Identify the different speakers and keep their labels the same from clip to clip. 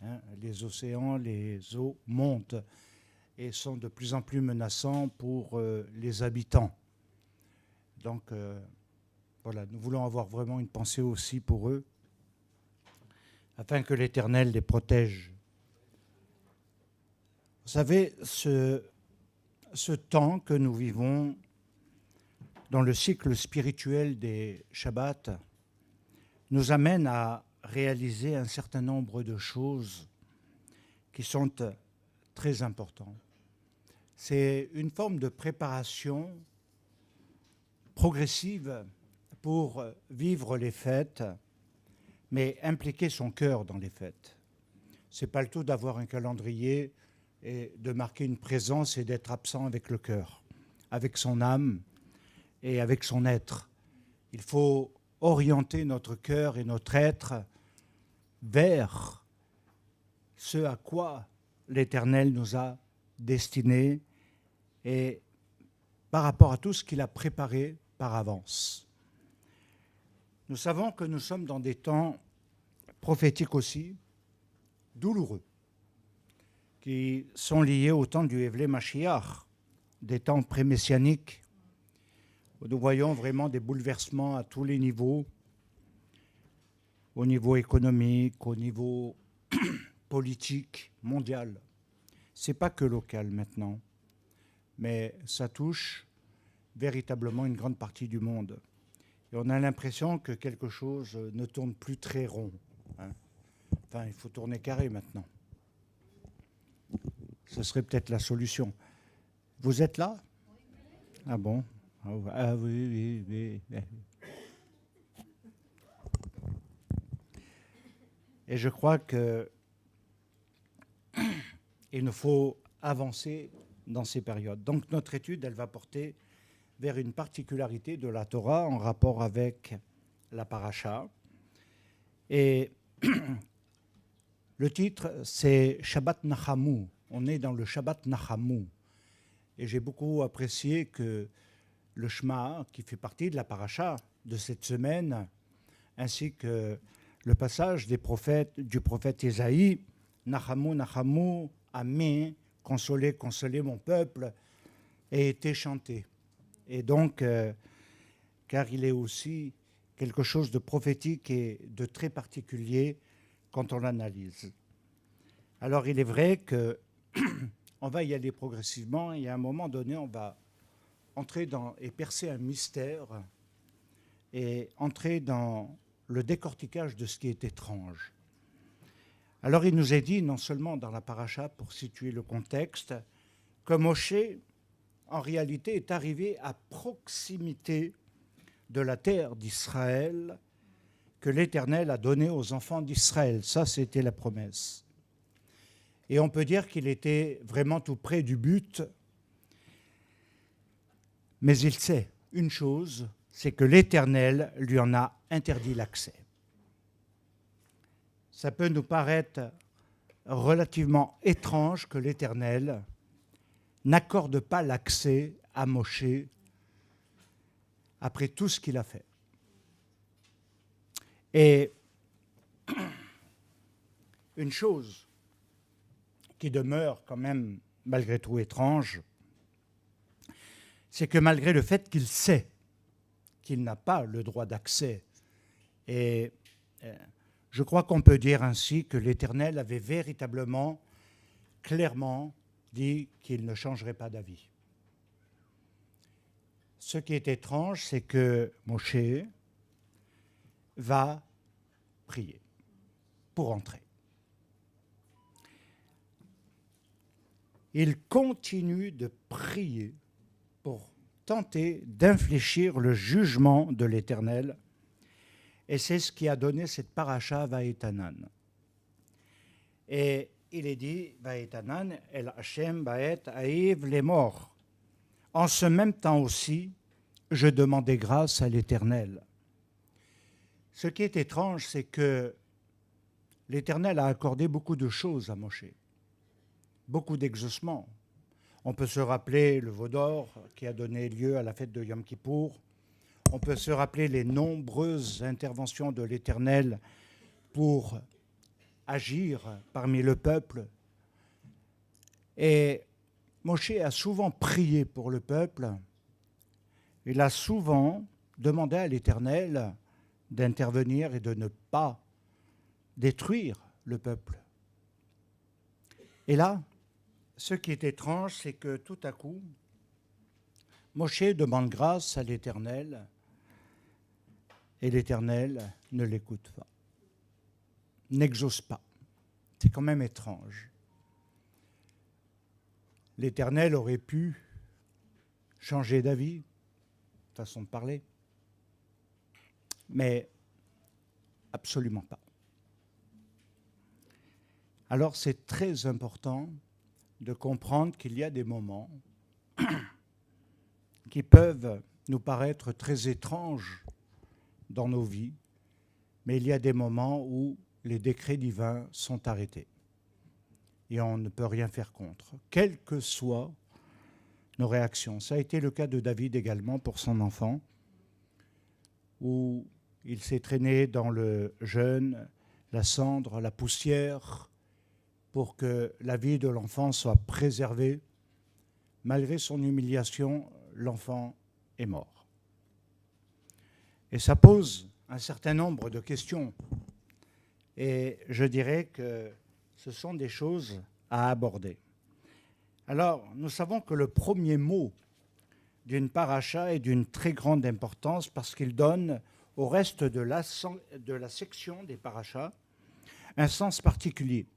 Speaker 1: hein. Les océans, les eaux montent et sont de plus en plus menaçants pour les habitants. Donc, voilà, nous voulons avoir vraiment une pensée aussi pour eux, afin que l'Éternel les protège. Vous savez, ce temps que nous vivons dans le cycle spirituel des Shabbats nous amène à réaliser un certain nombre de choses qui sont très importantes. C'est une forme de préparation progressive pour vivre les fêtes, mais impliquer son cœur dans les fêtes. Ce n'est pas le tout d'avoir un calendrier et de marquer une présence et d'être absent avec le cœur, avec son âme et avec son être. Il faut orienter notre cœur et notre être vers ce à quoi l'Éternel nous a destinés et par rapport à tout ce qu'il a préparé par avance. Nous savons que nous sommes dans des temps prophétiques aussi, douloureux, qui sont liés au temps du Hevlé Mashiach, des temps pré-messianiques, où nous voyons vraiment des bouleversements à tous les niveaux, au niveau économique, au niveau politique, mondial. Ce n'est pas que local maintenant, mais ça touche véritablement une grande partie du monde. Et on a l'impression que quelque chose ne tourne plus très rond, hein. Enfin, il faut tourner carré maintenant. Ce serait peut-être la solution. Vous êtes là? Ah bon? Ah oui, oui, oui. Et je crois que il nous faut avancer dans ces périodes. Donc notre étude, elle va porter vers une particularité de la Torah en rapport avec la paracha. Et le titre, c'est Shabbat Nachamu. On est dans le Shabbat Nachamu. Et j'ai beaucoup apprécié que le Shema, qui fait partie de la paracha de cette semaine, ainsi que le passage du prophète Ésaïe, Nachamu, Nachamu, Amé, consolez, consolez mon peuple, ait été chanté. Et donc, car il est aussi quelque chose de prophétique et de très particulier quand on l'analyse. Alors, il est vrai qu'on va y aller progressivement et à un moment donné, on va entrer dans et percer un mystère et entrer dans le décortiquage de ce qui est étrange. Alors, il nous est dit, non seulement dans la paracha, pour situer le contexte, que Moshe, en réalité, est arrivé à proximité de la terre d'Israël que l'Éternel a donnée aux enfants d'Israël. Ça, c'était la promesse. Et on peut dire qu'il était vraiment tout près du but, mais il sait une chose, c'est que l'Éternel lui en a interdit l'accès. Ça peut nous paraître relativement étrange que l'Éternel n'accorde pas l'accès à Moshe après tout ce qu'il a fait. Et une chose qui demeure quand même malgré tout étrange, c'est que malgré le fait qu'il sait qu'il n'a pas le droit d'accès, et je crois qu'on peut dire ainsi que l'Éternel avait véritablement, clairement dit qu'il ne changerait pas d'avis. Ce qui est étrange, c'est que Moshe va prier pour entrer. Il continue de prier pour tenter d'infléchir le jugement de l'Éternel. Et c'est ce qui a donné cette paracha Vaïtanan. Et il est dit, Vaïtanan, El Hashem Baet Aïv les morts. En ce même temps aussi, je demandais grâce à l'Éternel. Ce qui est étrange, c'est que l'Éternel a accordé beaucoup de choses à Moshe, beaucoup d'exaucements. On peut se rappeler le veau d'or qui a donné lieu à la fête de Yom Kippour. On peut se rappeler les nombreuses interventions de l'Éternel pour agir parmi le peuple. Et Moshe a souvent prié pour le peuple. Il a souvent demandé à l'Éternel d'intervenir et de ne pas détruire le peuple. Et là, ce qui est étrange, c'est que tout à coup, Moshe demande grâce à l'Éternel et l'Éternel ne l'écoute pas, n'exauce pas. C'est quand même étrange. L'Éternel aurait pu changer d'avis, façon de parler, mais absolument pas. Alors c'est très important de comprendre qu'il y a des moments qui peuvent nous paraître très étranges dans nos vies, mais il y a des moments où les décrets divins sont arrêtés et on ne peut rien faire contre, quelles que soient nos réactions. Ça a été le cas de David également pour son enfant, où il s'est traîné dans le jeûne, la cendre, la poussière, pour que la vie de l'enfant soit préservée. Malgré son humiliation, l'enfant est mort. Et ça pose un certain nombre de questions. Et je dirais que ce sont des choses à aborder. Alors, nous savons que le premier mot d'une paracha est d'une très grande importance parce qu'il donne au reste de la section des parachas un sens particulier.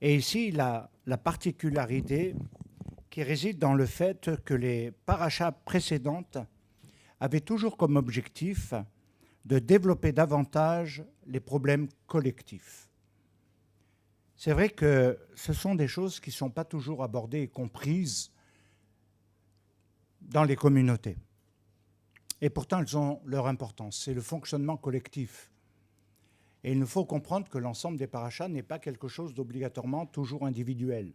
Speaker 1: Et ici, la particularité qui réside dans le fait que les parachas précédentes avaient toujours comme objectif de développer davantage les problèmes collectifs. C'est vrai que ce sont des choses qui ne sont pas toujours abordées et comprises dans les communautés. Et pourtant, elles ont leur importance. C'est le fonctionnement collectif. Et il nous faut comprendre que l'ensemble des parachas n'est pas quelque chose d'obligatoirement toujours individuel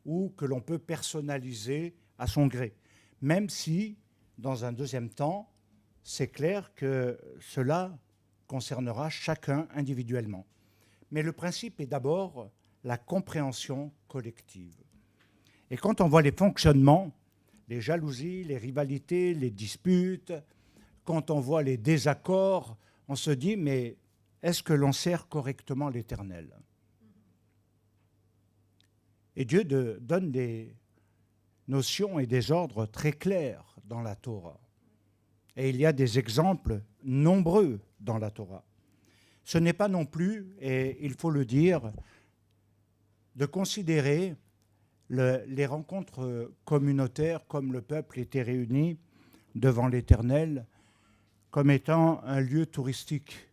Speaker 1: ou que l'on peut personnaliser à son gré. Même si, dans un deuxième temps, c'est clair que cela concernera chacun individuellement. Mais le principe est d'abord la compréhension collective. Et quand on voit les fonctionnements, les jalousies, les rivalités, les disputes, quand on voit les désaccords, on se dit, mais est-ce que l'on sert correctement l'Éternel ? Et Dieu donne des notions et des ordres très clairs dans la Torah. Et il y a des exemples nombreux dans la Torah. Ce n'est pas non plus, et il faut le dire, de considérer les rencontres communautaires comme le peuple était réuni devant l'Éternel comme étant un lieu touristique.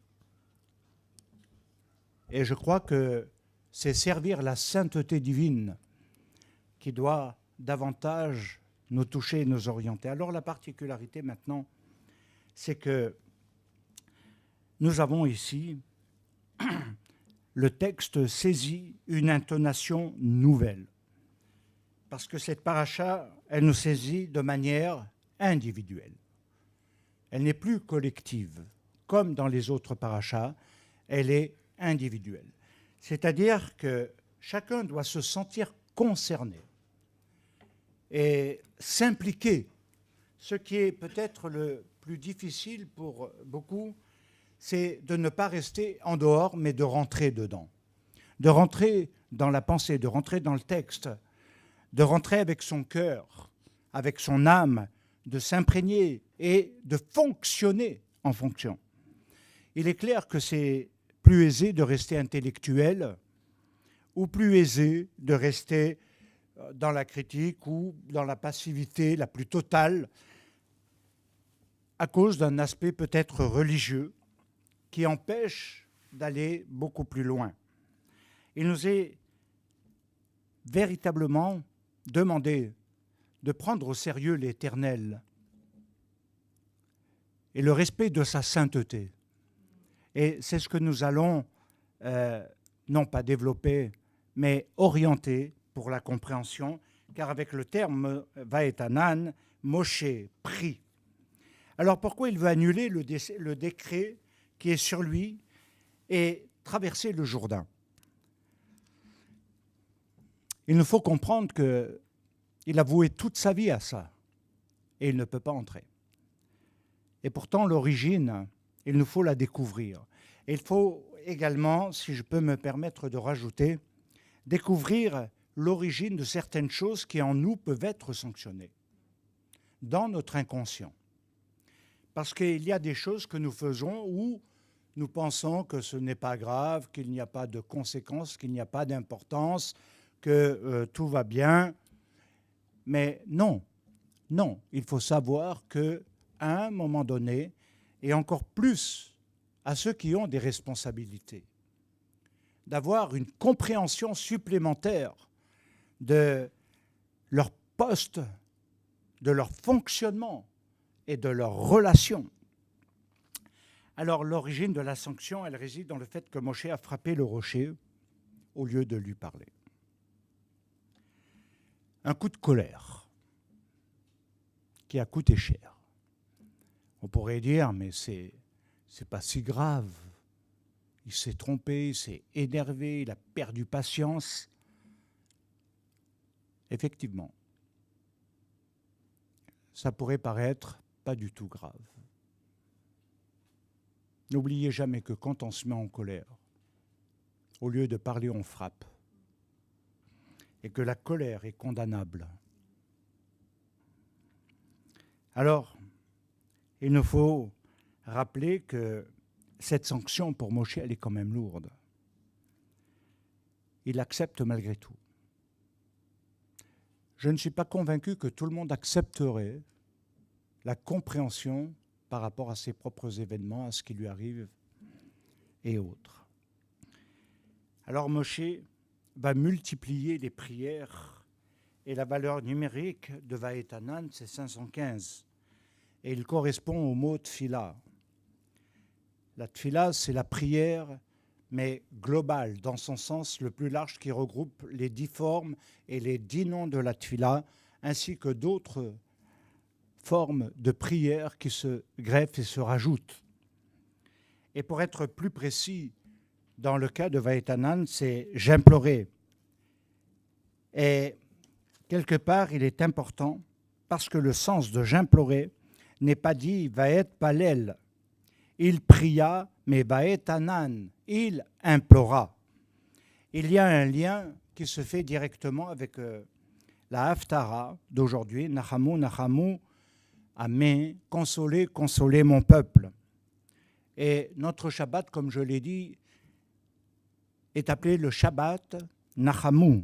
Speaker 1: Et je crois que c'est servir la sainteté divine qui doit davantage nous toucher et nous orienter. Alors la particularité maintenant, c'est que nous avons ici, le texte saisit une intonation nouvelle. Parce que cette paracha, elle nous saisit de manière individuelle. Elle n'est plus collective. Comme dans les autres parachas, elle est individuelle. C'est-à-dire que chacun doit se sentir concerné et s'impliquer. Ce qui est peut-être le plus difficile pour beaucoup, c'est de ne pas rester en dehors, mais de rentrer dedans. De rentrer dans la pensée, de rentrer dans le texte, de rentrer avec son cœur, avec son âme, de s'imprégner et de fonctionner en fonction. Il est clair que c'est plus aisé de rester intellectuel ou plus aisé de rester dans la critique ou dans la passivité la plus totale à cause d'un aspect peut-être religieux qui empêche d'aller beaucoup plus loin. Il nous est véritablement demandé de prendre au sérieux l'Éternel et le respect de sa sainteté. Et c'est ce que nous allons, non pas développer, mais orienter pour la compréhension, car avec le terme « Vaetanan », Moshe prie. Alors pourquoi il veut annuler le décret qui est sur lui et traverser le Jourdain ? Il nous faut comprendre qu'il a voué toute sa vie à ça et il ne peut pas entrer. Et pourtant, l'origine, il nous faut la découvrir. Et il faut également, si je peux me permettre de rajouter, découvrir l'origine de certaines choses qui en nous peuvent être sanctionnées, dans notre inconscient. Parce qu'il y a des choses que nous faisons où nous pensons que ce n'est pas grave, qu'il n'y a pas de conséquences, qu'il n'y a pas d'importance, que tout va bien. Mais non, non, il faut savoir qu'à un moment donné, et encore plus à ceux qui ont des responsabilités, d'avoir une compréhension supplémentaire de leur poste, de leur fonctionnement et de leurs relations. Alors l'origine de la sanction, elle réside dans le fait que Moshe a frappé le rocher au lieu de lui parler. Un coup de colère qui a coûté cher. On pourrait dire, mais c'est pas si grave. Il s'est trompé, il s'est énervé, il a perdu patience. Effectivement, ça pourrait paraître pas du tout grave. N'oubliez jamais que quand on se met en colère, au lieu de parler, on frappe. Et que la colère est condamnable. Alors, il nous faut rappeler que cette sanction pour Moshe, elle est quand même lourde. Il accepte malgré tout. Je ne suis pas convaincu que tout le monde accepterait la compréhension par rapport à ses propres événements, à ce qui lui arrive et autres. Alors Moshe va multiplier les prières et la valeur numérique de Vaetanan, c'est 515. Et il correspond au mot tfila. La tfila, c'est la prière, mais globale, dans son sens le plus large, qui regroupe les 10 formes et les 10 noms de la tfila, ainsi que d'autres formes de prière qui se greffent et se rajoutent. Et pour être plus précis, dans le cas de Vaetanan, c'est « j'implorais ». Et quelque part, il est important, parce que le sens de « j'implorais » n'est pas dit « vaet palel ». Il pria, mais Vaetanan, il implora. Il y a un lien qui se fait directement avec la Haftara d'aujourd'hui, Nachamu, Nachamu, Amen, consolez, consolez mon peuple. Et notre Shabbat, comme je l'ai dit, est appelé le Shabbat Nachamu.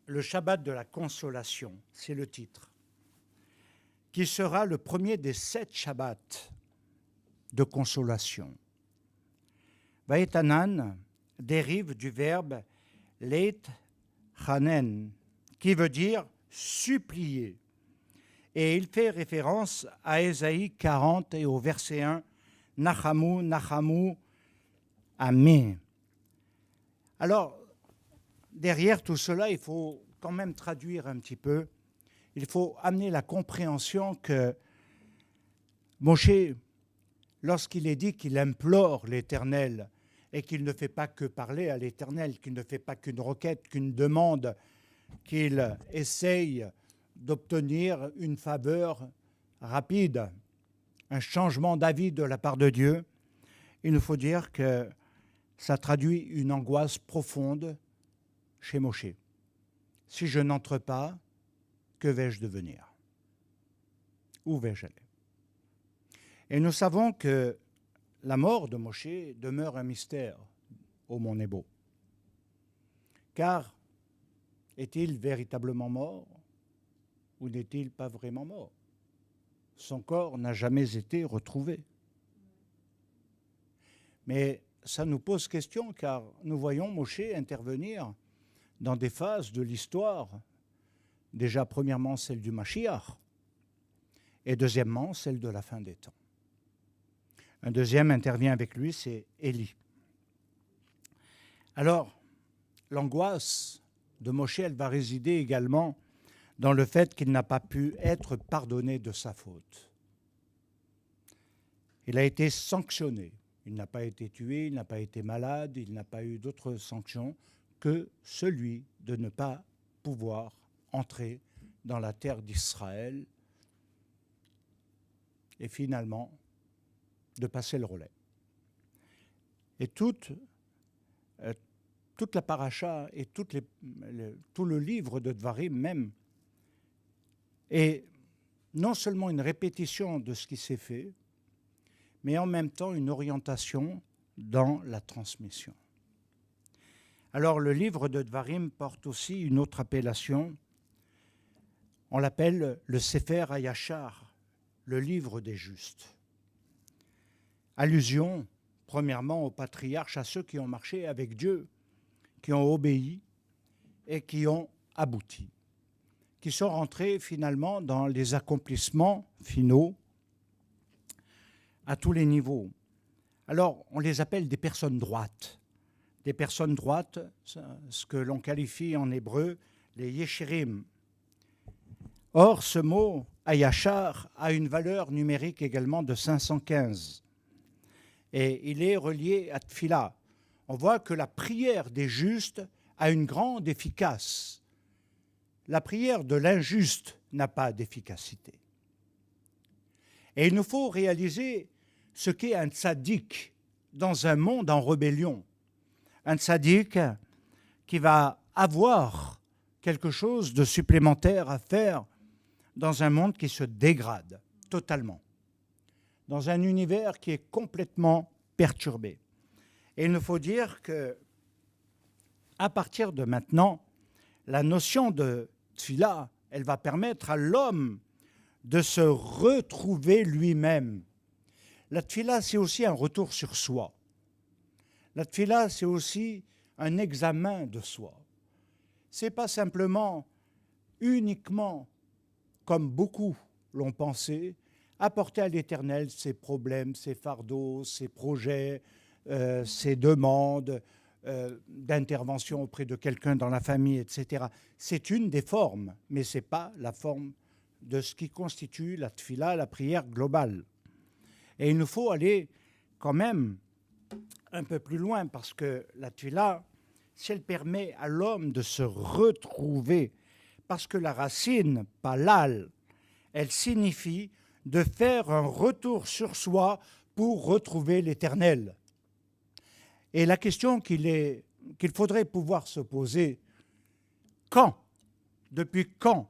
Speaker 1: Le Shabbat de la consolation, c'est le titre, qui sera le premier des 7 Shabbats de consolation. Vaetanan dérive du verbe leit chanen, qui veut dire supplier. Et il fait référence à Ésaïe 40 et au verset 1, Nachamu, Nachamu, Amen. Alors, derrière tout cela, il faut quand même traduire un petit peu. Il faut amener la compréhension que Moshe, lorsqu'il est dit qu'il implore l'Éternel et qu'il ne fait pas que parler à l'Éternel, qu'il ne fait pas qu'une requête, qu'une demande, qu'il essaye d'obtenir une faveur rapide, un changement d'avis de la part de Dieu, il nous faut dire que ça traduit une angoisse profonde chez Moshe. Si je n'entre pas, que vais-je devenir? Où vais-je aller? Et nous savons que la mort de Moshe demeure un mystère au mont Nebo. Car est-il véritablement mort ou n'est-il pas vraiment mort? Son corps n'a jamais été retrouvé. Mais ça nous pose question car nous voyons Moshe intervenir dans des phases de l'histoire, déjà premièrement celle du Mashiach et deuxièmement celle de la fin des temps. Un deuxième intervient avec lui, c'est Élie. Alors, l'angoisse de Moshe, elle va résider également dans le fait qu'il n'a pas pu être pardonné de sa faute. Il a été sanctionné. Il n'a pas été tué, il n'a pas été malade, il n'a pas eu d'autres sanctions que celui de ne pas pouvoir entrer dans la terre d'Israël et finalement de passer le relais. Et toute la paracha et tout le livre de Dvarim même est non seulement une répétition de ce qui s'est fait, mais en même temps une orientation dans la transmission. Alors le livre de Dvarim porte aussi une autre appellation. On l'appelle le Sefer HaYashar, le livre des justes. Allusion, premièrement, aux patriarches, à ceux qui ont marché avec Dieu, qui ont obéi et qui ont abouti, qui sont rentrés finalement dans les accomplissements finaux à tous les niveaux. Alors, on les appelle des personnes droites. Des personnes droites, ce que l'on qualifie en hébreu les yeshirim. Or, ce mot Hayashar a une valeur numérique également de 515. Et il est relié à Tfila. On voit que la prière des justes a une grande efficace. La prière de l'injuste n'a pas d'efficacité. Et il nous faut réaliser ce qu'est un tzaddik dans un monde en rébellion. Un tzaddik qui va avoir quelque chose de supplémentaire à faire dans un monde qui se dégrade totalement, dans un univers qui est complètement perturbé. Et il nous faut dire que, à partir de maintenant, la notion de tfila, elle va permettre à l'homme de se retrouver lui-même. La tfila, c'est aussi un retour sur soi. La tfila, c'est aussi un examen de soi. Ce n'est pas simplement, uniquement, comme beaucoup l'ont pensé, apporter à l'Éternel ses problèmes, ses fardeaux, ses projets, ses demandes d'intervention auprès de quelqu'un dans la famille, etc. C'est une des formes, mais ce n'est pas la forme de ce qui constitue la tfila, la prière globale. Et il nous faut aller quand même un peu plus loin, parce que la tfila, si elle permet à l'homme de se retrouver, parce que la racine, palal, elle signifie de faire un retour sur soi pour retrouver l'Éternel. Et la question qu'il faudrait pouvoir se poser, depuis quand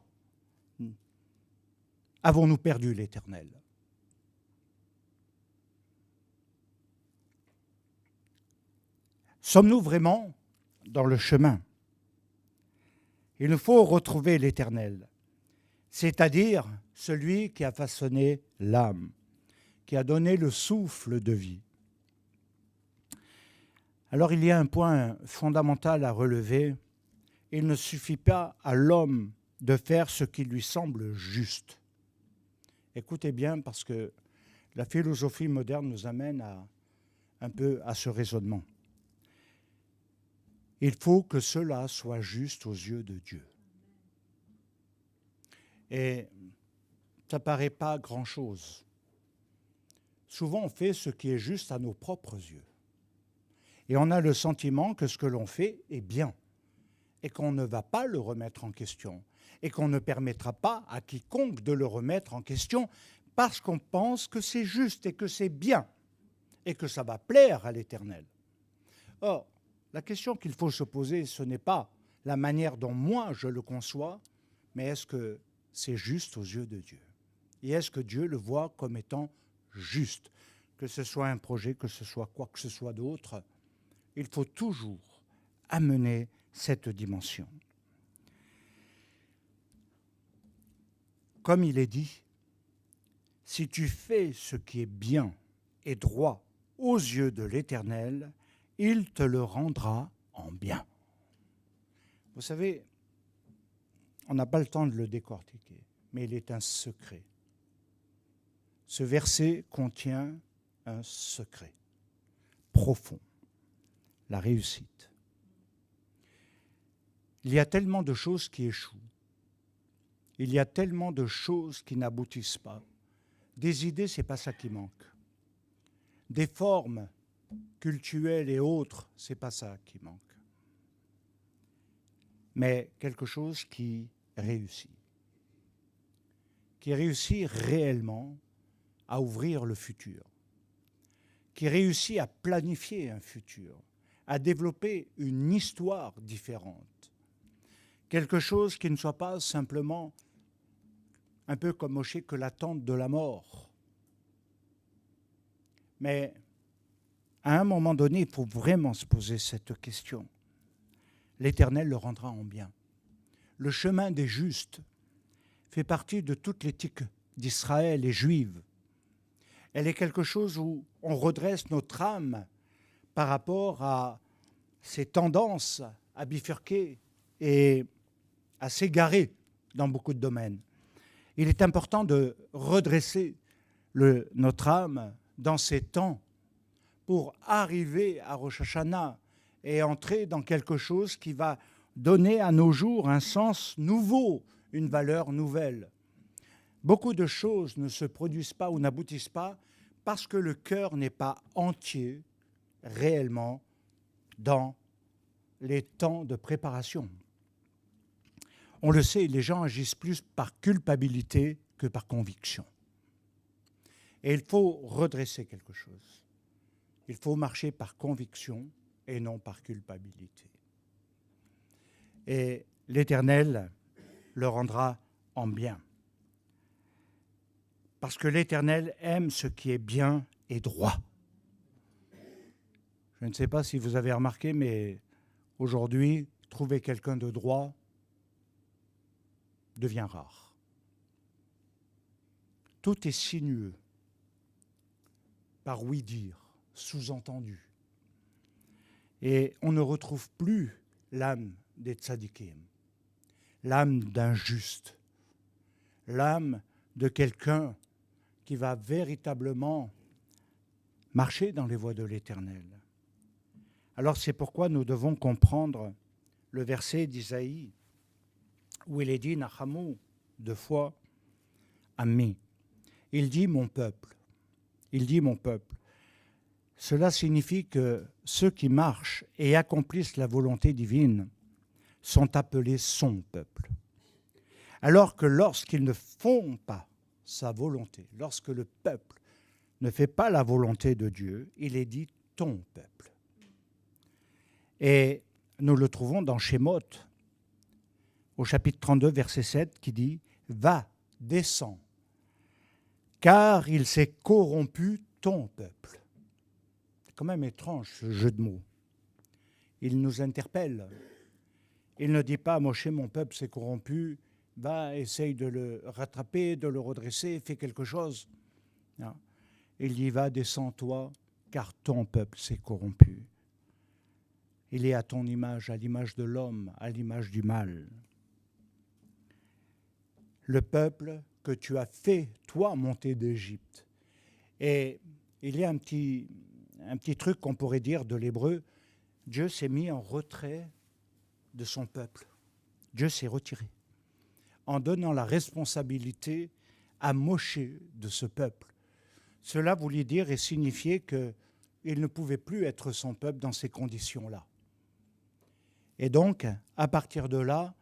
Speaker 1: avons-nous perdu l'Éternel ? Sommes-nous vraiment dans le chemin ? Il nous faut retrouver l'Éternel, c'est-à-dire celui qui a façonné l'âme, qui a donné le souffle de vie. Alors il y a un point fondamental à relever. Il ne suffit pas à l'homme de faire ce qui lui semble juste. Écoutez bien, parce que la philosophie moderne nous amène un peu à ce raisonnement. Il faut que cela soit juste aux yeux de Dieu. Et ça ne paraît pas grand-chose. Souvent, on fait ce qui est juste à nos propres yeux. Et on a le sentiment que ce que l'on fait est bien et qu'on ne va pas le remettre en question et qu'on ne permettra pas à quiconque de le remettre en question parce qu'on pense que c'est juste et que c'est bien et que ça va plaire à l'Éternel. Or, la question qu'il faut se poser, ce n'est pas la manière dont moi je le conçois, mais est-ce que c'est juste aux yeux de Dieu ? Et est-ce que Dieu le voit comme étant juste ? Que ce soit un projet, que ce soit quoi que ce soit d'autre, il faut toujours amener cette dimension. Comme il est dit, si tu fais ce qui est bien et droit aux yeux de l'Éternel, il te le rendra en bien. Vous savez, on n'a pas le temps de le décortiquer, mais il est un secret. Ce verset contient un secret profond, la réussite. Il y a tellement de choses qui échouent. Il y a tellement de choses qui n'aboutissent pas. Des idées, ce n'est pas ça qui manque. Des formes cultuelles et autres, ce n'est pas ça qui manque. mais quelque chose qui réussit réellement à ouvrir le futur, qui réussit à planifier un futur, à développer une histoire différente, quelque chose qui ne soit pas simplement un peu comme Moshe, que l'attente de la mort. Mais à un moment donné, il faut vraiment se poser cette question. L'Éternel le rendra en bien. Le chemin des justes fait partie de toute l'éthique d'Israël et juive. Elle est quelque chose où on redresse notre âme par rapport à ces tendances à bifurquer et à s'égarer dans beaucoup de domaines. Il est important de redresser notre âme dans ces temps pour arriver à Rosh Hashanah et entrer dans quelque chose qui va donner à nos jours un sens nouveau, une valeur nouvelle. Beaucoup de choses ne se produisent pas ou n'aboutissent pas parce que le cœur n'est pas entier réellement dans les temps de préparation. On le sait, les gens agissent plus par culpabilité que par conviction. Et il faut redresser quelque chose. Il faut marcher par conviction et non par culpabilité. Et l'Éternel le rendra en bien. Parce que l'Éternel aime ce qui est bien et droit. Je ne sais pas si vous avez remarqué, mais aujourd'hui, trouver quelqu'un de droit devient rare. Tout est sinueux, par oui-dire, sous-entendu. Et on ne retrouve plus l'âme des tzadikim, l'âme d'un juste, l'âme de quelqu'un qui va véritablement marcher dans les voies de l'Éternel. Alors c'est pourquoi nous devons comprendre le verset d'Isaïe où il est dit « Nachamu » 2 fois « Ami ». Il dit « mon peuple ». Il dit « mon peuple ». Cela signifie que ceux qui marchent et accomplissent la volonté divine sont appelés son peuple. Alors que lorsqu'ils ne font pas sa volonté, lorsque le peuple ne fait pas la volonté de Dieu, il est dit ton peuple. Et nous le trouvons dans Shemot, au chapitre 32, verset 7, qui dit « Va, descends, car il s'est corrompu ton peuple ». C'est quand même étrange ce jeu de mots. Il nous interpelle. Il ne dit pas « Moshe, mon peuple s'est corrompu », va, essaye de le rattraper, de le redresser, fais quelque chose. Non. Il dit, va, descends-toi, car ton peuple s'est corrompu. Il est à ton image, à l'image de l'homme, à l'image du mal. Le peuple que tu as fait, toi, monter d'Égypte. Et il y a un petit truc qu'on pourrait dire de l'hébreu, Dieu s'est mis en retrait de son peuple. Dieu s'est retiré, en donnant la responsabilité à Moshe de ce peuple. Cela voulait dire et signifier qu'il ne pouvait plus être son peuple dans ces conditions-là. Et donc, à partir de là,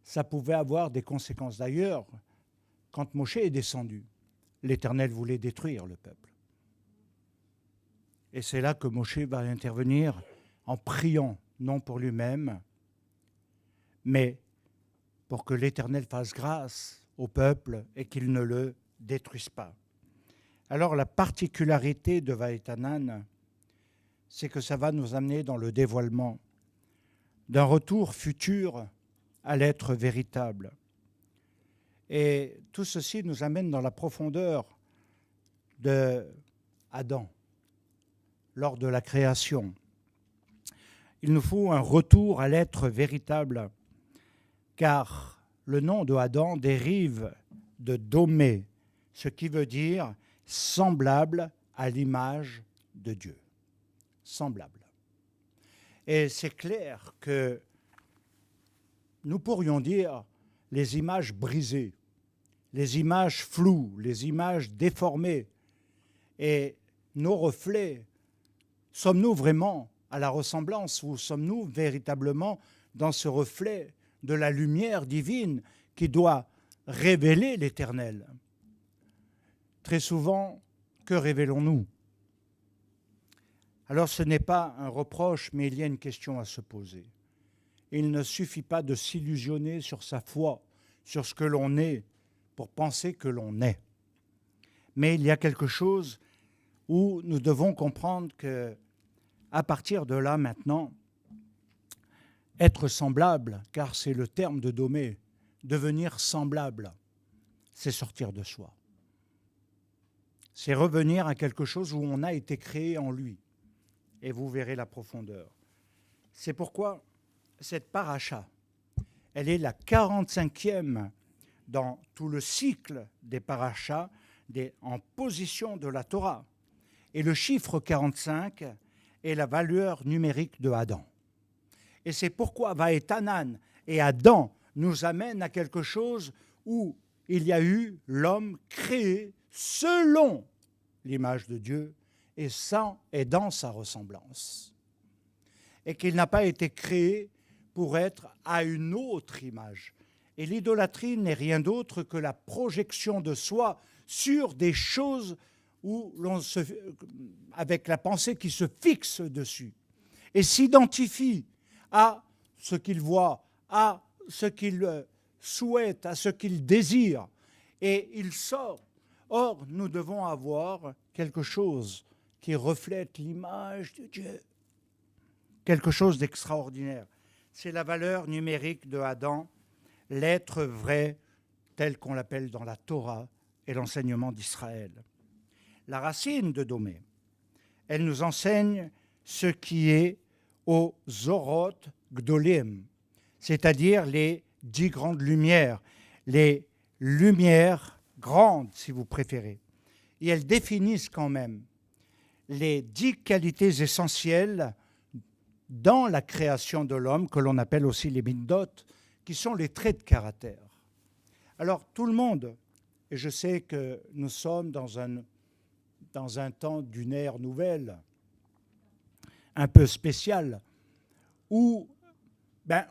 Speaker 1: ça pouvait avoir des conséquences. D'ailleurs, quand Moshe est descendu, l'Éternel voulait détruire le peuple. Et c'est là que Moshe va intervenir en priant, non pour lui-même, mais pour que l'Éternel fasse grâce au peuple et qu'il ne le détruise pas. Alors la particularité de Vaetanan, c'est que ça va nous amener dans le dévoilement d'un retour futur à l'être véritable. Et tout ceci nous amène dans la profondeur de Adam lors de la création. Il nous faut un retour à l'être véritable, car le nom de Adam dérive de Domé, ce qui veut dire semblable à l'image de Dieu. Semblable. Et c'est clair que nous pourrions dire les images brisées, les images floues, les images déformées et nos reflets, sommes-nous vraiment à la ressemblance ou sommes-nous véritablement dans ce reflet de la lumière divine qui doit révéler l'Éternel. Très souvent, que révélons-nous? Alors ce n'est pas un reproche, mais il y a une question à se poser. Il ne suffit pas de s'illusionner sur sa foi, sur ce que l'on est, pour penser que l'on est. Mais il y a quelque chose où nous devons comprendre que, à partir de là maintenant, être semblable, car c'est le terme de Domée, devenir semblable, c'est sortir de soi. C'est revenir à quelque chose où on a été créé en lui. Et vous verrez la profondeur. C'est pourquoi cette paracha, elle est la 45e dans tout le cycle des parachas en position de la Torah. Et le chiffre 45 est la valeur numérique de Adam. Et c'est pourquoi Vaetanan et Adam nous amènent à quelque chose où il y a eu l'homme créé selon l'image de Dieu et dans sa ressemblance. Et qu'il n'a pas été créé pour être à une autre image. Et l'idolâtrie n'est rien d'autre que la projection de soi sur des choses où avec la pensée qui se fixe dessus et s'identifie à ce qu'il voit, à ce qu'il souhaite, à ce qu'il désire. Et il sort. Or, nous devons avoir quelque chose qui reflète l'image de Dieu. Quelque chose d'extraordinaire. C'est la valeur numérique de Adam, l'être vrai tel qu'on l'appelle dans la Torah et l'enseignement d'Israël. La racine de Domée, elle nous enseigne ce qui est aux Zorot Gdolim, c'est-à-dire les 10 grandes lumières, les lumières grandes si vous préférez. Et elles définissent quand même les 10 qualités essentielles dans la création de l'homme, que l'on appelle aussi les midot, qui sont les traits de caractère. Alors tout le monde, et je sais que nous sommes dans un temps d'une ère nouvelle, un peu spéciale, où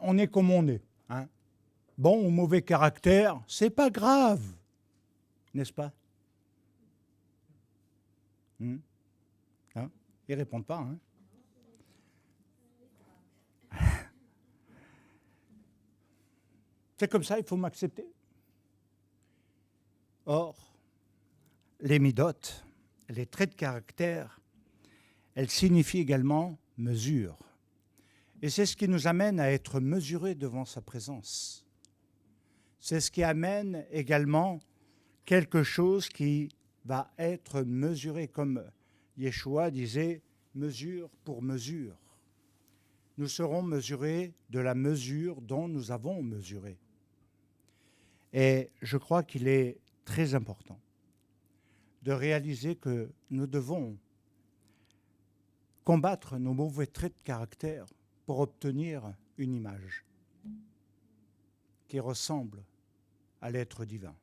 Speaker 1: on est comme on est. Hein. Bon ou mauvais caractère, c'est pas grave, n'est-ce pas? Hein? Ils ne répondent pas. Hein? C'est comme ça, il faut m'accepter. Or, les midotes, les traits de caractère, elles signifient également mesure. Et c'est ce qui nous amène à être mesurés devant sa présence. C'est ce qui amène également quelque chose qui va être mesuré, comme Yeshua disait, mesure pour mesure. Nous serons mesurés de la mesure dont nous avons mesuré. Et je crois qu'il est très important de réaliser que nous devons combattre nos mauvais traits de caractère pour obtenir une image qui ressemble à l'être divin,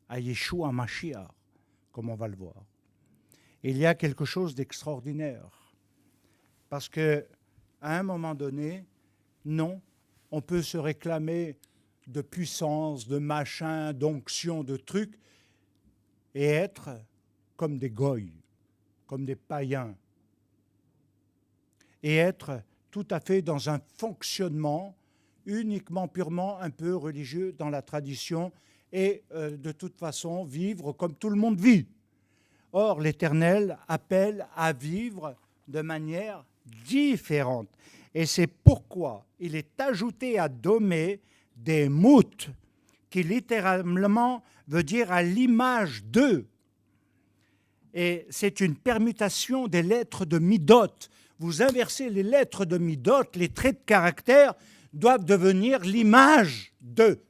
Speaker 1: à Yeshua Mashiach, comme on va le voir. Il y a quelque chose d'extraordinaire, parce qu'à un moment donné, non, on peut se réclamer de puissance, de machin, d'onction, de trucs, et être comme des goïs, comme des païens, et être tout à fait dans un fonctionnement uniquement, purement un peu religieux dans la tradition, et de toute façon vivre comme tout le monde vit. Or, l'Éternel appelle à vivre de manière différente. Et c'est pourquoi il est ajouté à Domée des moutes, qui littéralement veut dire à l'image d'eux. Et c'est une permutation des lettres de Midot. Vous inversez les lettres de Midot, les traits de caractère doivent devenir l'image d'eux.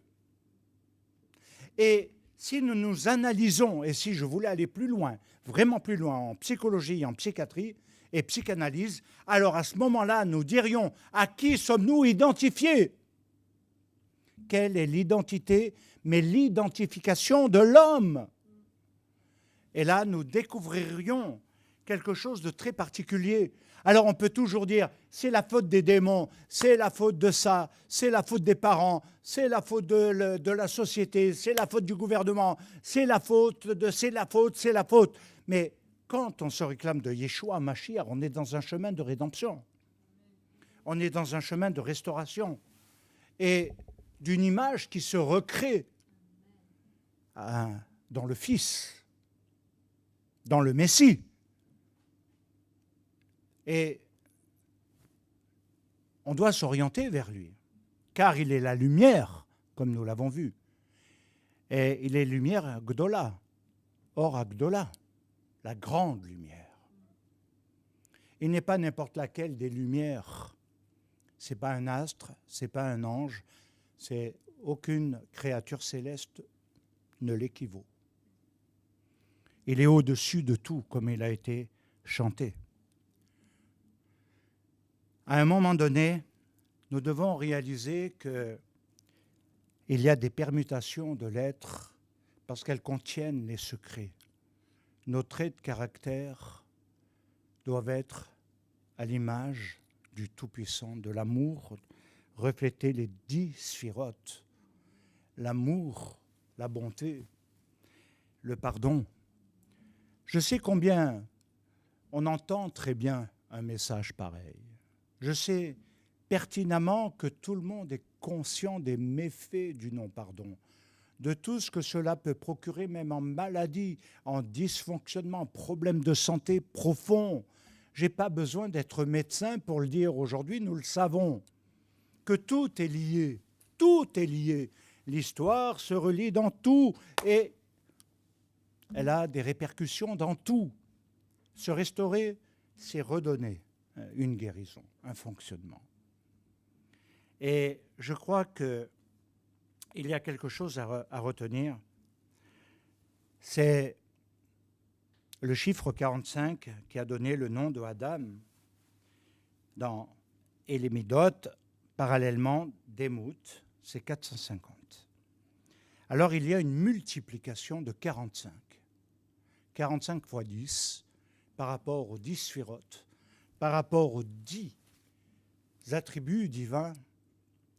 Speaker 1: Et si nous nous analysons, et si je voulais aller plus loin, vraiment plus loin en psychologie, en psychiatrie et psychanalyse, alors à ce moment-là, nous dirions à qui sommes-nous identifiés? Quelle est l'identité? Mais l'identification de l'homme. Et là, nous découvririons quelque chose de très particulier. Alors on peut toujours dire, c'est la faute des démons, c'est la faute de ça, c'est la faute des parents, c'est la faute de la société, c'est la faute du gouvernement, c'est la faute de, c'est la faute, c'est la faute. Mais quand on se réclame de Yeshua Mashiach, on est dans un chemin de rédemption. On est dans un chemin de restauration. Et d'une image qui se recrée dans le Fils, dans le Messie. Et on doit s'orienter vers lui, car il est la lumière, comme nous l'avons vu. Et il est lumière Gdola, or Agdola, la grande lumière. Il n'est pas n'importe laquelle des lumières. Ce n'est pas un astre, ce n'est pas un ange, c'est aucune créature céleste ne l'équivaut. Il est au-dessus de tout, comme il a été chanté. À un moment donné, nous devons réaliser qu'il y a des permutations de l'être parce qu'elles contiennent les secrets. Nos traits de caractère doivent être à l'image du Tout-Puissant, de l'amour, refléter les 10 sphirotes, l'amour, la bonté, le pardon. Je sais combien on entend très bien un message pareil. Je sais pertinemment que tout le monde est conscient des méfaits du non-pardon, de tout ce que cela peut procurer, même en maladie, en dysfonctionnement, en problème de santé profond. Je n'ai pas besoin d'être médecin pour le dire aujourd'hui, nous le savons, que tout est lié, tout est lié. L'histoire se relie dans tout et elle a des répercussions dans tout. Se restaurer, c'est redonner une guérison, un fonctionnement. Et je crois qu'il y a quelque chose à retenir, c'est le chiffre 45 qui a donné le nom de Adam dans Elémidot, parallèlement Demout, c'est 450. Alors il y a une multiplication de 45. 45 fois 10 par rapport aux 10 sphirotes, par rapport aux 10 attributs divins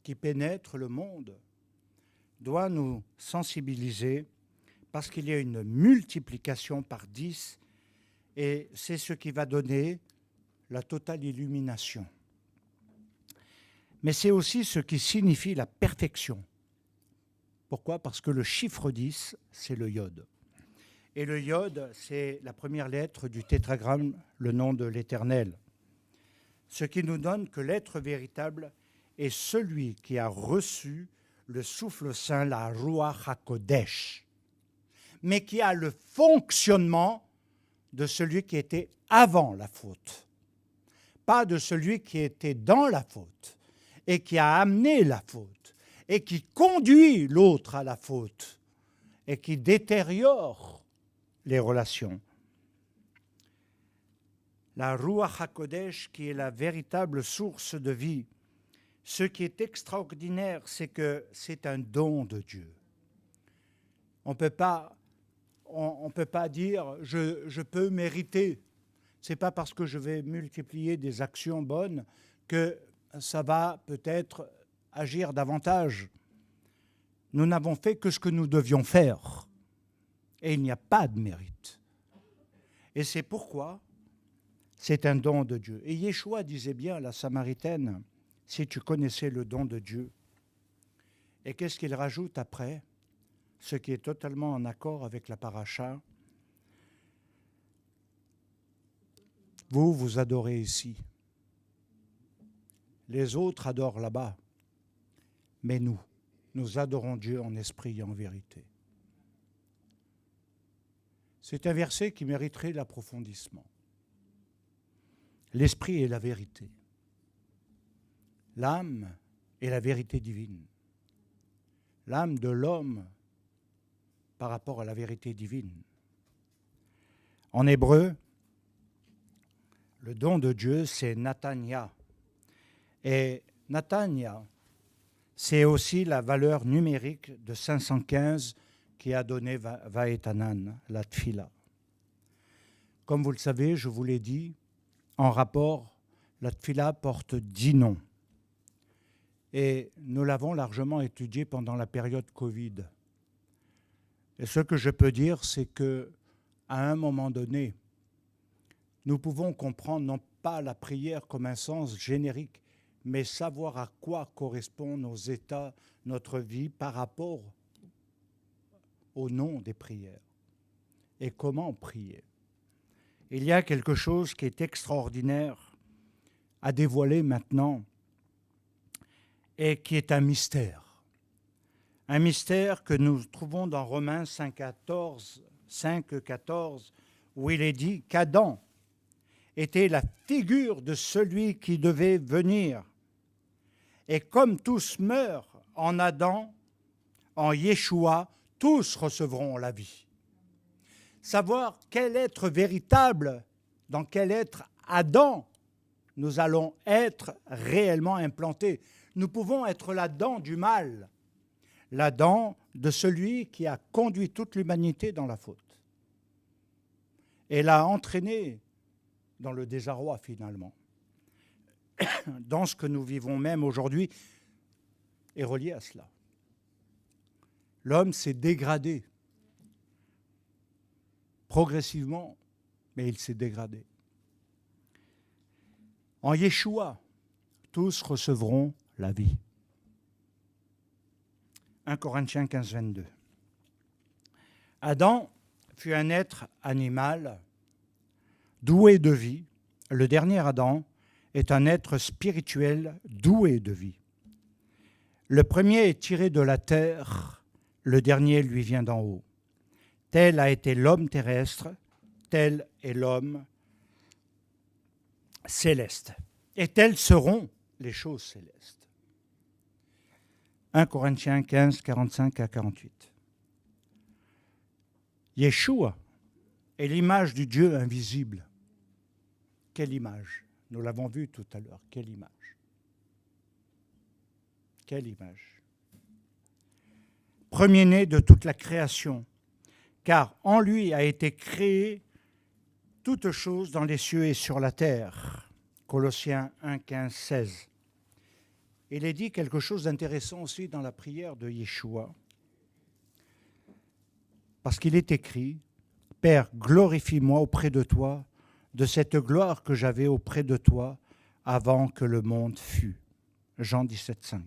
Speaker 1: qui pénètrent le monde, doit nous sensibiliser parce qu'il y a une multiplication par 10 et c'est ce qui va donner la totale illumination. Mais c'est aussi ce qui signifie la perfection. Pourquoi ? Parce que le chiffre 10, c'est le Yod. Et le Yod, c'est la première lettre du tétragramme, le nom de l'Éternel. Ce qui nous donne que l'être véritable est celui qui a reçu le souffle saint, la Ruach HaKodesh, mais qui a le fonctionnement de celui qui était avant la faute, pas de celui qui était dans la faute et qui a amené la faute et qui conduit l'autre à la faute et qui détériore les relations. La Ruach HaKodesh qui est la véritable source de vie. Ce qui est extraordinaire, c'est que c'est un don de Dieu. On ne peut pas dire je peux mériter. Ce n'est pas parce que je vais multiplier des actions bonnes que ça va peut-être agir davantage. Nous n'avons fait que ce que nous devions faire. Et il n'y a pas de mérite. Et c'est pourquoi c'est un don de Dieu. Et Yeshua disait bien à la Samaritaine, si tu connaissais le don de Dieu. Et qu'est-ce qu'il rajoute après ? Ce qui est totalement en accord avec la paracha. Vous adorez ici. Les autres adorent là-bas. Mais nous adorons Dieu en esprit et en vérité. C'est un verset qui mériterait l'approfondissement. L'esprit est la vérité. L'âme est la vérité divine. L'âme de l'homme par rapport à la vérité divine. En hébreu, le don de Dieu, c'est Natania. Et Natania, c'est aussi la valeur numérique de 515 qui a donné Vaetanan, la Tfila. Comme vous le savez, je vous l'ai dit, en rapport, la tfila porte 10 noms. Et nous l'avons largement étudié pendant la période Covid. Et ce que je peux dire, c'est qu'à un moment donné, nous pouvons comprendre non pas la prière comme un sens générique, mais savoir à quoi correspondent nos états, notre vie par rapport au nom des prières et comment prier. Il y a quelque chose qui est extraordinaire à dévoiler maintenant et qui est un mystère. Un mystère que nous trouvons dans Romains 5,14, où il est dit qu'Adam était la figure de celui qui devait venir. Et comme tous meurent en Adam, en Yeshua, tous recevront la vie. Savoir quel être véritable, dans quel être Adam, nous allons être réellement implantés. Nous pouvons être la dent du mal, la dent de celui qui a conduit toute l'humanité dans la faute et l'a entraîné dans le désarroi finalement. Dans ce que nous vivons même aujourd'hui est relié à cela. L'homme s'est dégradé progressivement, mais il s'est dégradé. En Yeshua, tous recevront la vie. 1 Corinthiens 15, 22. Adam fut un être animal doué de vie. Le dernier Adam est un être spirituel doué de vie. Le premier est tiré de la terre, le dernier lui vient d'en haut. Tel a été l'homme terrestre, tel est l'homme céleste. Et telles seront les choses célestes. 1 Corinthiens 15, 45 à 48. Yeshua est l'image du Dieu invisible. Quelle image? Nous l'avons vu tout à l'heure. Quelle image? Quelle image? Premier-né de toute la création, car en lui a été créée toute chose dans les cieux et sur la terre. Colossiens 1, 15, 16. Il est dit quelque chose d'intéressant aussi dans la prière de Yeshua, parce qu'il est écrit « Père, glorifie-moi auprès de toi de cette gloire que j'avais auprès de toi avant que le monde fût. » Jean 17, 5.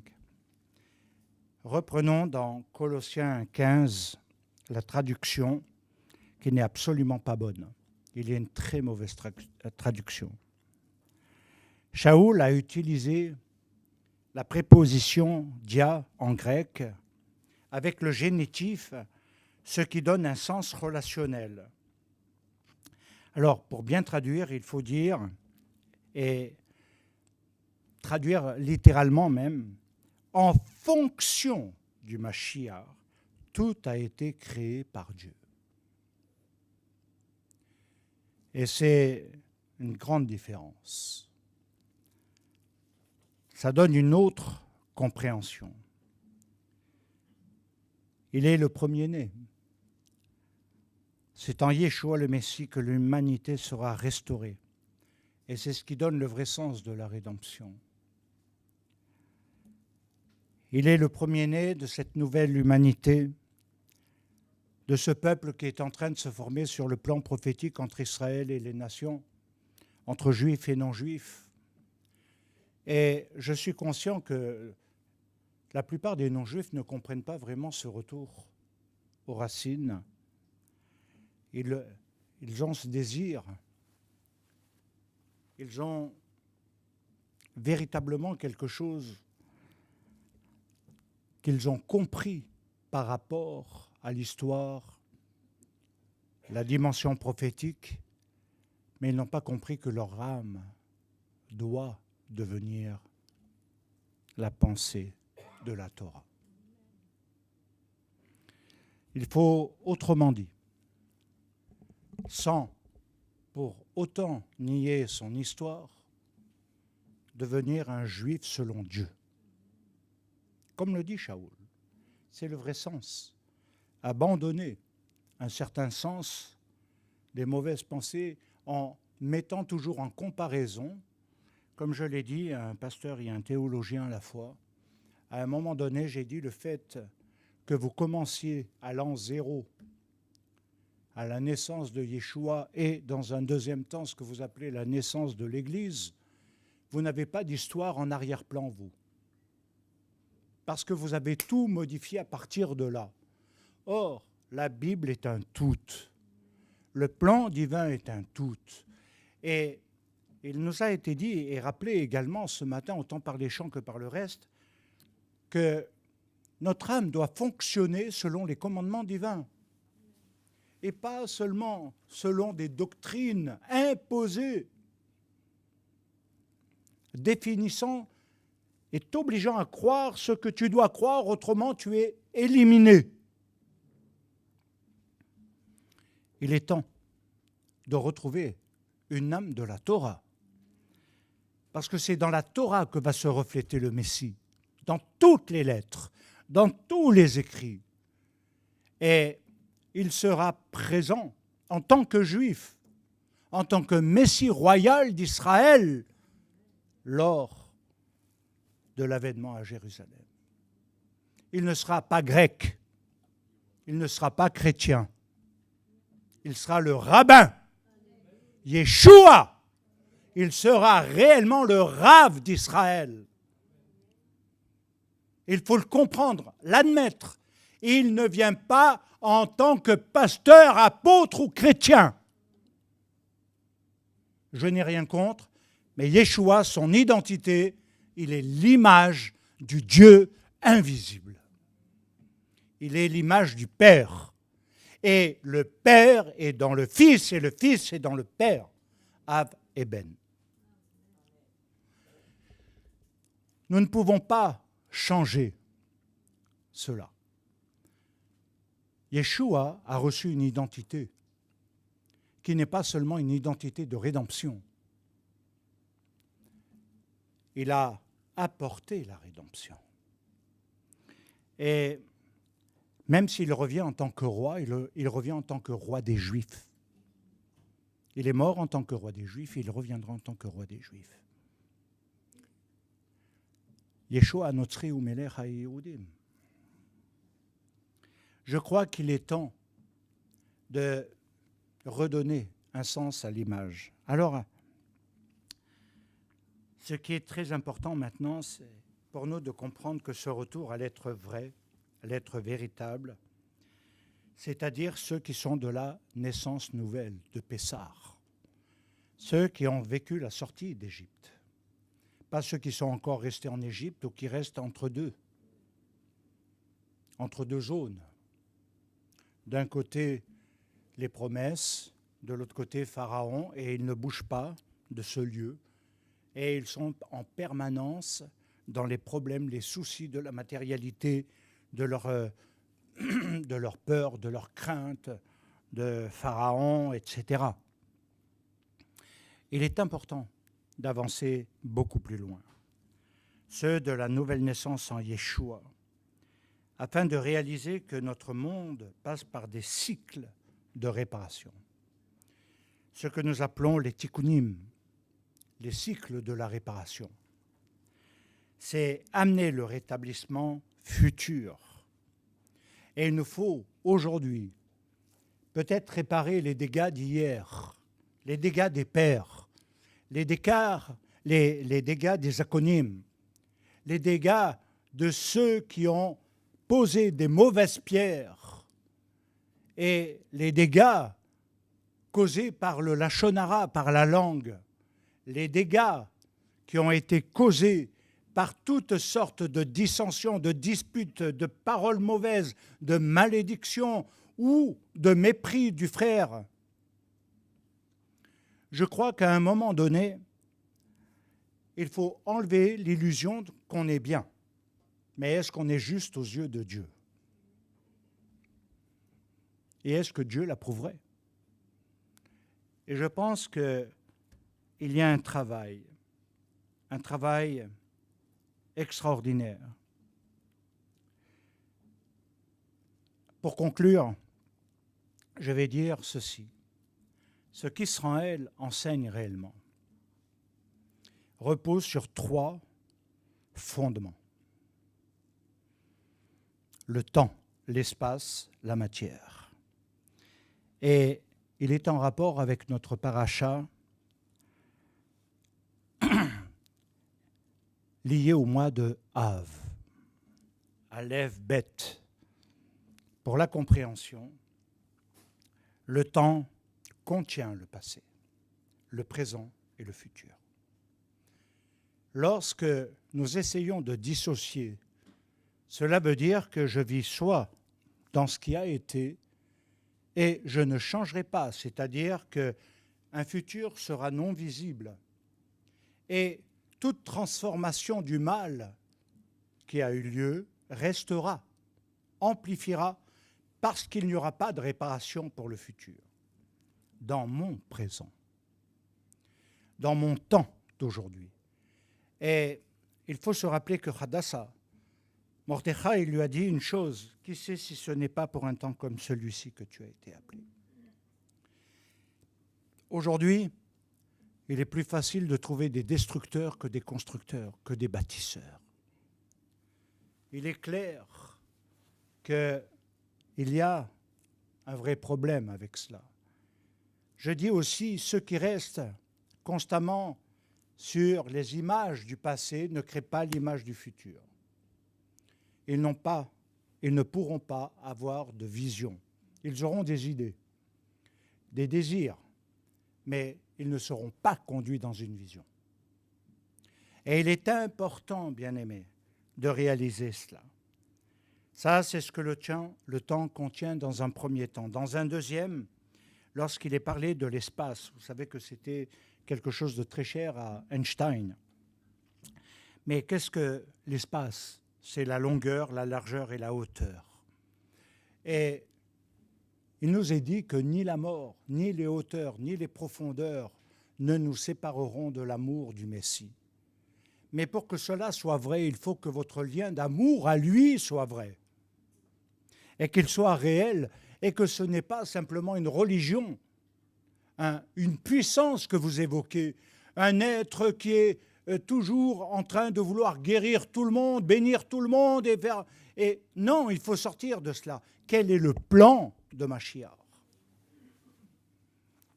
Speaker 1: Reprenons dans Colossiens 15 la traduction qui n'est absolument pas bonne. Il y a une très mauvaise traduction. Shaoul a utilisé la préposition dia en grec avec le génitif, ce qui donne un sens relationnel. Alors, pour bien traduire, il faut dire, et traduire littéralement même, en fonction du Mashiach, tout a été créé par Dieu. Et c'est une grande différence. Ça donne une autre compréhension. Il est le premier-né. C'est en Yeshua le Messie que l'humanité sera restaurée. Et c'est ce qui donne le vrai sens de la rédemption. Il est le premier-né de cette nouvelle humanité, de ce peuple qui est en train de se former sur le plan prophétique entre Israël et les nations, entre juifs et non-juifs. Et je suis conscient que la plupart des non-juifs ne comprennent pas vraiment ce retour aux racines. Ils ont ce désir. Ils ont véritablement quelque chose qu'ils ont compris par rapport à l'histoire, la dimension prophétique, mais ils n'ont pas compris que leur âme doit devenir la pensée de la Torah. Il faut, autrement dit, sans pour autant nier son histoire, devenir un juif selon Dieu. Comme le dit Shaoul, c'est le vrai sens. Abandonner un certain sens des mauvaises pensées en mettant toujours en comparaison, comme je l'ai dit à un pasteur et un théologien à la fois, à un moment donné, j'ai dit le fait que vous commenciez à l'an 0, à la naissance de Yeshua, et dans un deuxième temps, ce que vous appelez la naissance de l'Église, vous n'avez pas d'histoire en arrière-plan, vous. Parce que vous avez tout modifié à partir de là. Or, la Bible est un tout. Le plan divin est un tout. Et il nous a été dit et rappelé également ce matin, autant par les chants que par le reste, que notre âme doit fonctionner selon les commandements divins et pas seulement selon des doctrines imposées, définissant et t'obligeant à croire ce que tu dois croire, autrement tu es éliminé. Il est temps de retrouver une âme de la Torah, parce que c'est dans la Torah que va se refléter le Messie, dans toutes les lettres, dans tous les écrits. Et il sera présent en tant que juif, en tant que Messie royal d'Israël, lors de l'avènement à Jérusalem. Il ne sera pas grec, il ne sera pas chrétien, il sera le rabbin, Yeshua, il sera réellement le Rav d'Israël. Il faut le comprendre, l'admettre. Il ne vient pas en tant que pasteur, apôtre ou chrétien. Je n'ai rien contre, mais Yeshua, son identité, il est l'image du Dieu invisible. Il est l'image du Père. Et le Père est dans le Fils, et le Fils est dans le Père. Av et Ben. Nous ne pouvons pas changer cela. Yeshua a reçu une identité qui n'est pas seulement une identité de rédemption. Il a apporté la rédemption. Et même s'il revient en tant que roi, il revient en tant que roi des Juifs. Il est mort en tant que roi des Juifs, et il reviendra en tant que roi des Juifs. Yeshua Notzri Umelech HaYehudim. Je crois qu'il est temps de redonner un sens à l'image. Alors, ce qui est très important maintenant, c'est pour nous de comprendre que ce retour à l'être vrai, à l'être véritable, c'est-à-dire ceux qui sont de la naissance nouvelle de Pessar, ceux qui ont vécu la sortie d'Égypte, pas ceux qui sont encore restés en Égypte ou qui restent entre deux zones. D'un côté, les promesses, de l'autre côté, Pharaon, et ils ne bougent pas de ce lieu. Et ils sont en permanence dans les problèmes, les soucis de la matérialité, de leur peur, de leur crainte, de Pharaon, etc. Il est important d'avancer beaucoup plus loin. Ceux de la nouvelle naissance en Yeshua, afin de réaliser que notre monde passe par des cycles de réparation. Ce que nous appelons les tikkunim, les cycles de la réparation. C'est amener le rétablissement futur. Et il nous faut aujourd'hui peut-être réparer les dégâts d'hier, les dégâts des pères, les dégâts des aconymes, les dégâts de ceux qui ont posé des mauvaises pierres et les dégâts causés par le lachonara, par la langue, les dégâts qui ont été causés par toutes sortes de dissensions, de disputes, de paroles mauvaises, de malédictions ou de mépris du frère. Je crois qu'à un moment donné, il faut enlever l'illusion qu'on est bien. Mais est-ce qu'on est juste aux yeux de Dieu? Et est-ce que Dieu l'approuverait? Et je pense qu'il y a un travail extraordinaire. Pour conclure, je vais dire ceci. ce qu'Israël enseigne réellement repose sur 3 fondements. Le temps, l'espace, la matière. Et il est en rapport avec notre paracha lié au mois de Av, Aleph Bet. Pour la compréhension, le temps contient le passé, le présent et le futur. Lorsque nous essayons de dissocier, cela veut dire que je vis soit dans ce qui a été et je ne changerai pas, c'est-à-dire qu'un futur sera non visible. Et toute transformation du mal qui a eu lieu restera, amplifiera, parce qu'il n'y aura pas de réparation pour le futur. Dans mon présent, dans mon temps d'aujourd'hui. Et il faut se rappeler que Hadassah, Mordechai lui a dit une chose, qui sait si ce n'est pas pour un temps comme celui-ci que tu as été appelé. Aujourd'hui, il est plus facile de trouver des destructeurs que des constructeurs, que des bâtisseurs. Il est clair qu'il y a un vrai problème avec cela. Je dis aussi, ceux qui restent constamment sur les images du passé ne créent pas l'image du futur. Ils ne pourront pas avoir de vision. Ils auront des idées, des désirs, mais ils ne seront pas conduits dans une vision. Et il est important, bien-aimés, de réaliser cela. Ça, c'est ce que le temps contient dans un premier temps. Dans un deuxième, lorsqu'il est parlé de l'espace, vous savez que c'était quelque chose de très cher à Einstein. Mais qu'est-ce que l'espace? C'est la longueur, la largeur et la hauteur. Et il nous est dit que ni la mort, ni les hauteurs, ni les profondeurs ne nous sépareront de l'amour du Messie. Mais pour que cela soit vrai, il faut que votre lien d'amour à lui soit vrai. Et qu'il soit réel, et que ce n'est pas simplement une religion, une puissance que vous évoquez, un être qui est toujours en train de vouloir guérir tout le monde, bénir tout le monde, et non, il faut sortir de cela. Quel est le plan de Mashiach?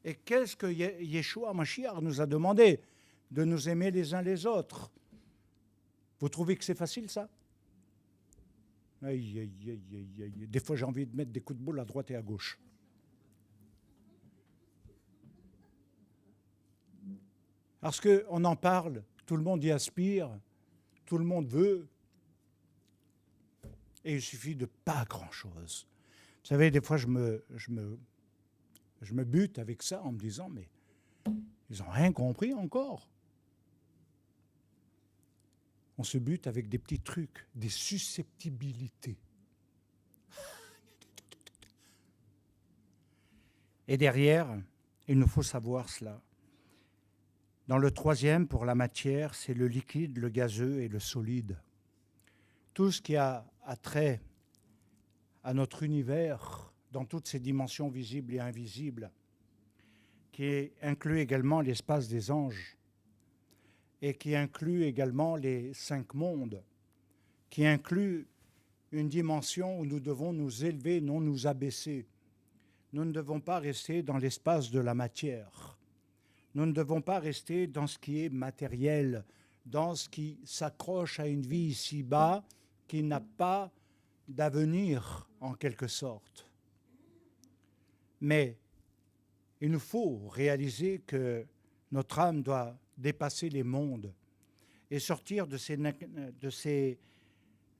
Speaker 1: Et qu'est-ce que Yeshua Mashiach nous a demandé? De nous aimer les uns les autres. Vous trouvez que c'est facile, ça? Aïe, aïe, aïe, aïe, aïe. Des fois, j'ai envie de mettre des coups de boule à droite et à gauche. Parce qu'on en parle, tout le monde y aspire, tout le monde veut, et il suffit de pas grand-chose. Vous savez, des fois, je me bute avec ça en me disant, mais ils n'ont rien compris encore. On se bute avec des petits trucs, des susceptibilités. Et derrière, il nous faut savoir cela. Dans le troisième, pour la matière, c'est le liquide, le gazeux et le solide. Tout ce qui a trait à notre univers, dans toutes ses dimensions visibles et invisibles, qui inclut également l'espace des anges, et qui inclut également les 5 mondes, qui inclut une dimension où nous devons nous élever, non nous abaisser. Nous ne devons pas rester dans l'espace de la matière. Nous ne devons pas rester dans ce qui est matériel, dans ce qui s'accroche à une vie ici-bas, qui n'a pas d'avenir, en quelque sorte. Mais il nous faut réaliser que notre âme doit dépasser les mondes et sortir de ces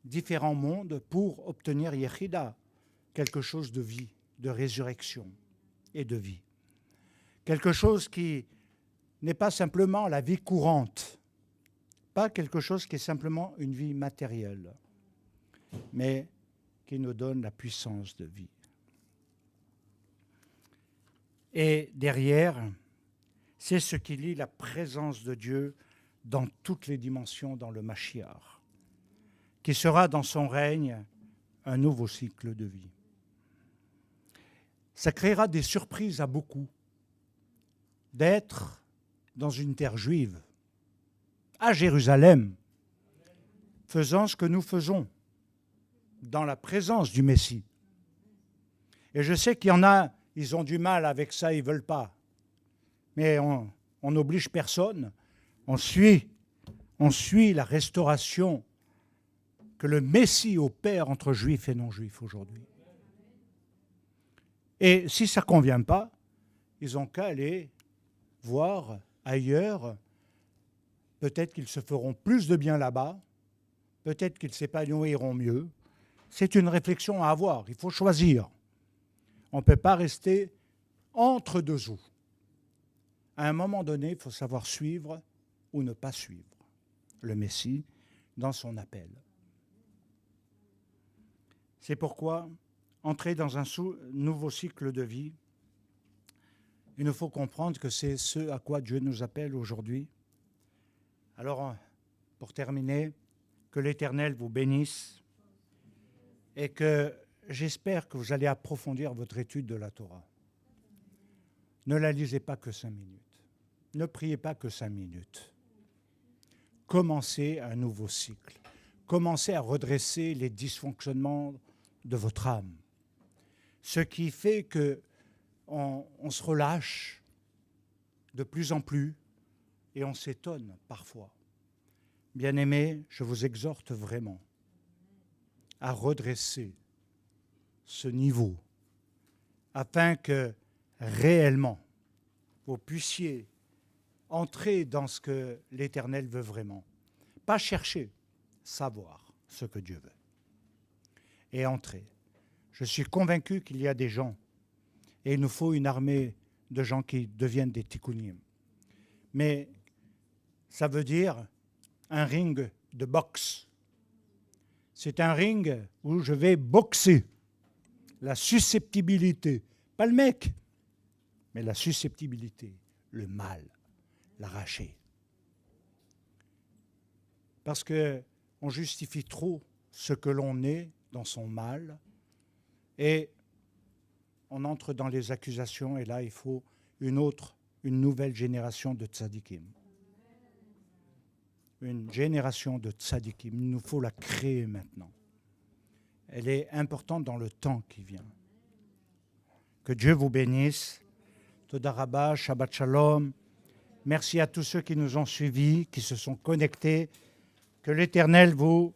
Speaker 1: différents mondes pour obtenir Yechida, quelque chose de vie, de résurrection et de vie. Quelque chose qui n'est pas simplement la vie courante, pas quelque chose qui est simplement une vie matérielle, mais qui nous donne la puissance de vie. Et derrière, c'est ce qui lie la présence de Dieu dans toutes les dimensions dans le Mashiach, qui sera dans son règne un nouveau cycle de vie. Ça créera des surprises à beaucoup. d'être dans une terre juive, à Jérusalem, faisant ce que nous faisons, dans la présence du Messie. Et je sais qu'il y en a, ils ont du mal avec ça, ils ne veulent pas. Mais on n'oblige personne, on suit la restauration que le Messie opère entre juifs et non-juifs aujourd'hui. Et si ça ne convient pas, ils n'ont qu'à aller voir ailleurs. Peut-être qu'ils se feront plus de bien là-bas, peut-être qu'ils s'épanouiront mieux. C'est une réflexion à avoir, il faut choisir. On ne peut pas rester entre deux eaux. À un moment donné, il faut savoir suivre ou ne pas suivre le Messie dans son appel. C'est pourquoi, entrer dans un nouveau cycle de vie, il nous faut comprendre que c'est ce à quoi Dieu nous appelle aujourd'hui. Alors, pour terminer, que l'Éternel vous bénisse et que j'espère que vous allez approfondir votre étude de la Torah. Ne la lisez pas que 5 minutes. Ne priez pas que 5 minutes. Commencez un nouveau cycle. Commencez à redresser les dysfonctionnements de votre âme. Ce qui fait qu'on se relâche de plus en plus et on s'étonne parfois. Bien-aimés, je vous exhorte vraiment à redresser ce niveau afin que réellement vous puissiez entrer dans ce que l'Éternel veut vraiment. Pas chercher, savoir ce que Dieu veut. Et entrer. Je suis convaincu qu'il y a des gens, et il nous faut une armée de gens qui deviennent des tikkunim. Mais ça veut dire un ring de boxe. C'est un ring où je vais boxer. La susceptibilité, pas le mec, mais la susceptibilité, le mal, l'arracher. Parce qu'on justifie trop ce que l'on est dans son mal et on entre dans les accusations et là il faut une nouvelle génération de tzadikim. Une génération de tzadikim, il nous faut la créer maintenant. Elle est importante dans le temps qui vient. Que Dieu vous bénisse. Toda Rabba, Shabbat Shalom. Merci à tous ceux qui nous ont suivis, qui se sont connectés. Que l'Éternel vous